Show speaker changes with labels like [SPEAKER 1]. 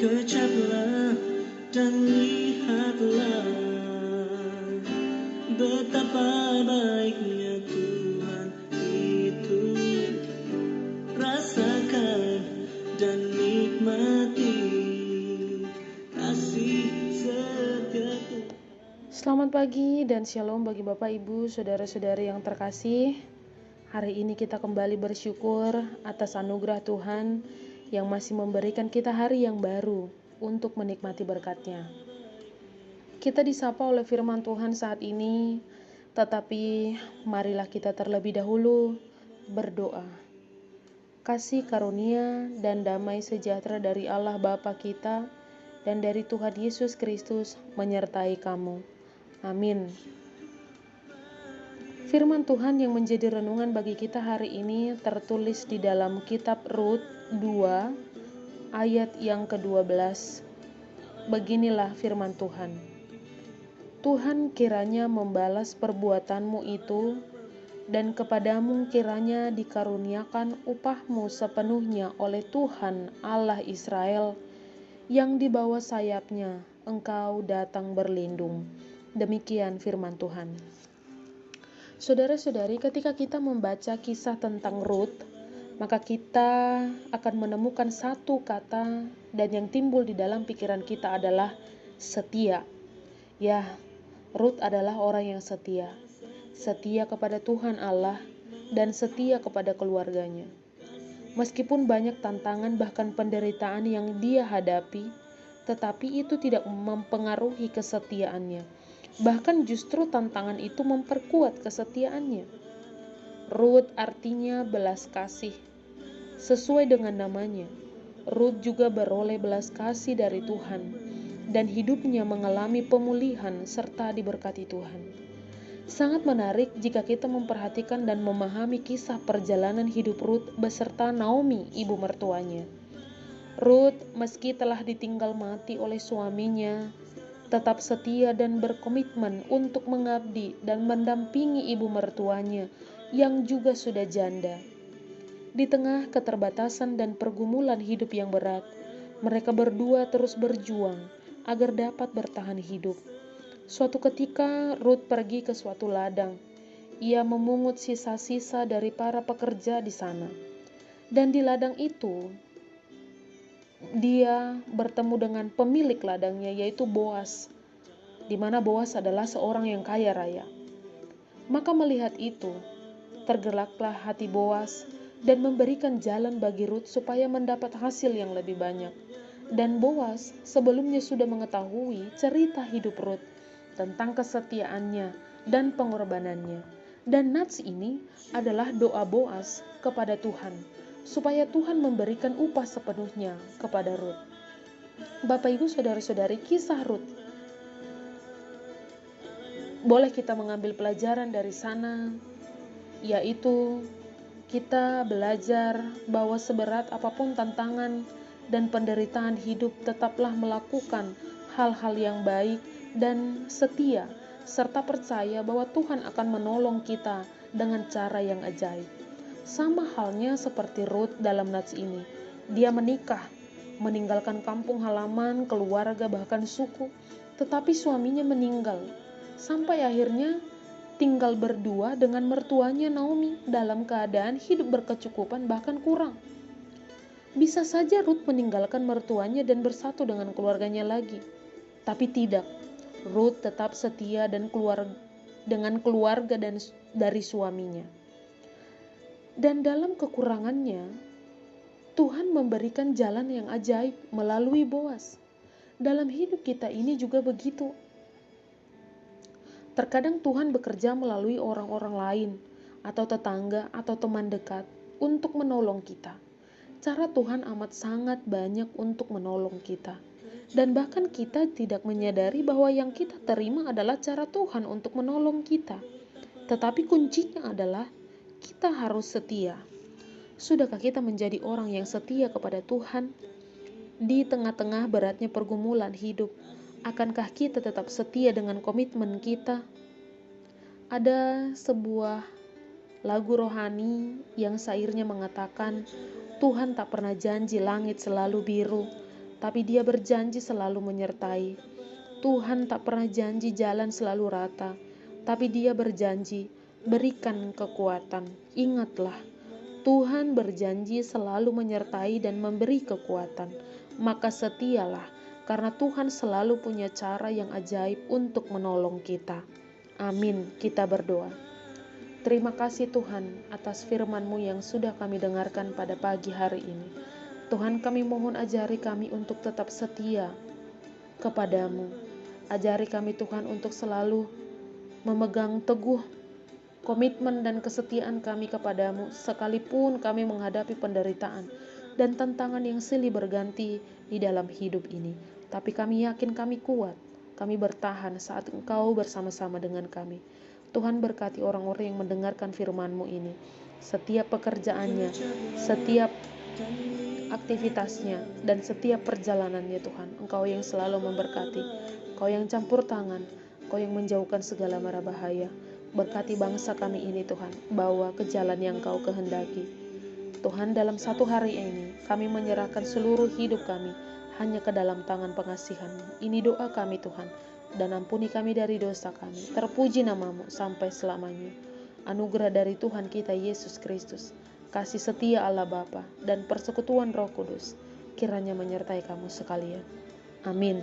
[SPEAKER 1] Kecaplah dan lihatlah betapa baiknya Tuhan itu. Rasakan dan nikmati kasih setia Tuhan.
[SPEAKER 2] Selamat pagi dan shalom bagi Bapak, Ibu, Saudara-saudari yang terkasih. Hari ini kita kembali bersyukur atas anugerah Tuhan yang masih memberikan kita hari yang baru untuk menikmati berkat-Nya. Kita disapa oleh firman Tuhan saat ini, tetapi marilah kita terlebih dahulu berdoa. Kasih karunia dan damai sejahtera dari Allah Bapa kita dan dari Tuhan Yesus Kristus menyertai kamu. Amin. Firman Tuhan yang menjadi renungan bagi kita hari ini tertulis di dalam kitab Rut 2 ayat yang ke-12. Beginilah firman Tuhan. Tuhan kiranya membalas perbuatanmu itu, dan kepadamu kiranya dikaruniakan upahmu sepenuhnya oleh Tuhan Allah Israel, yang di bawah sayapnya engkau datang berlindung. Demikian firman Tuhan. Saudara-saudari, ketika kita membaca kisah tentang Rut, maka kita akan menemukan satu kata dan yang timbul di dalam pikiran kita adalah setia. Ya, Rut adalah orang yang setia. Setia kepada Tuhan Allah dan setia kepada keluarganya. Meskipun banyak tantangan bahkan penderitaan yang dia hadapi, tetapi itu tidak mempengaruhi kesetiaannya. Bahkan justru tantangan itu memperkuat kesetiaannya. Rut artinya belas kasih. Sesuai dengan namanya, Rut juga beroleh belas kasih dari Tuhan, dan hidupnya mengalami pemulihan serta diberkati Tuhan. Sangat menarik jika kita memperhatikan dan memahami kisah perjalanan hidup Rut beserta Naomi, ibu mertuanya. Rut, meski telah ditinggal mati oleh suaminya, tetap setia dan berkomitmen untuk mengabdi dan mendampingi ibu mertuanya yang juga sudah janda. Di tengah keterbatasan dan pergumulan hidup yang berat, mereka berdua terus berjuang agar dapat bertahan hidup. Suatu ketika Rut pergi ke suatu ladang. Ia memungut sisa-sisa dari para pekerja di sana. Dan di ladang itu, dia bertemu dengan pemilik ladangnya, yaitu Boas, di mana Boas adalah seorang yang kaya raya. Maka melihat itu, tergeraklah hati Boas dan memberikan jalan bagi Rut supaya mendapat hasil yang lebih banyak. Dan Boas sebelumnya sudah mengetahui cerita hidup Rut tentang kesetiaannya dan pengorbanannya. Dan nats ini adalah doa Boas kepada Tuhan, supaya Tuhan memberikan upah sepenuhnya kepada Rut. Bapak, Ibu, Saudara-saudari, kisah Rut, boleh kita mengambil pelajaran dari sana, yaitu kita belajar bahwa seberat apapun tantangan dan penderitaan hidup, tetaplah melakukan hal-hal yang baik dan setia, serta percaya bahwa Tuhan akan menolong kita dengan cara yang ajaib. Sama halnya seperti Rut dalam nats ini. Dia menikah, meninggalkan kampung halaman, keluarga, bahkan suku, tetapi suaminya meninggal. Sampai akhirnya tinggal berdua dengan mertuanya Naomi dalam keadaan hidup berkecukupan bahkan kurang. Bisa saja Rut meninggalkan mertuanya dan bersatu dengan keluarganya lagi. Tapi tidak. Rut tetap setia dan dengan keluarga dan dari suaminya. Dan dalam kekurangannya, Tuhan memberikan jalan yang ajaib melalui Boas. Dalam hidup kita ini juga begitu. Terkadang Tuhan bekerja melalui orang-orang lain, atau tetangga, atau teman dekat, untuk menolong kita. Cara Tuhan amat sangat banyak untuk menolong kita. Dan bahkan kita tidak menyadari bahwa yang kita terima adalah cara Tuhan untuk menolong kita. Tetapi kuncinya adalah kita harus setia. Sudahkah kita menjadi orang yang setia kepada Tuhan? Di tengah-tengah beratnya pergumulan hidup, akankah kita tetap setia dengan komitmen kita? Ada sebuah lagu rohani yang syairnya mengatakan, Tuhan tak pernah janji langit selalu biru, tapi Dia berjanji selalu menyertai. Tuhan tak pernah janji jalan selalu rata, tapi Dia berjanji berikan kekuatan. Ingatlah, Tuhan berjanji selalu menyertai dan memberi kekuatan. Maka setialah, karena Tuhan selalu punya cara yang ajaib untuk menolong kita. Amin. Kita berdoa. Terima kasih Tuhan atas firman-Mu yang sudah kami dengarkan pada pagi hari ini. Tuhan, kami mohon ajari kami untuk tetap setia kepadamu. Ajari kami Tuhan untuk selalu memegang teguh komitmen dan kesetiaan kami kepadamu, sekalipun kami menghadapi penderitaan dan tantangan yang silih berganti di dalam hidup ini. Tapi kami yakin kami kuat, kami bertahan saat Engkau bersama-sama dengan kami. Tuhan, berkati orang-orang yang mendengarkan firman-Mu ini, setiap pekerjaannya, setiap aktivitasnya, dan setiap perjalanannya. Tuhan, Engkau yang selalu memberkati, Engkau yang campur tangan, Engkau yang menjauhkan segala mara bahaya. Berkati bangsa kami ini Tuhan, bawa ke jalan yang Kau kehendaki. Tuhan, dalam satu hari ini kami menyerahkan seluruh hidup kami hanya ke dalam tangan pengasihan-Mu. Ini doa kami Tuhan, dan ampuni kami dari dosa kami. Terpuji nama-Mu sampai selamanya. Anugerah dari Tuhan kita Yesus Kristus, kasih setia Allah Bapa, dan persekutuan Roh Kudus kiranya menyertai kamu sekalian. Amin.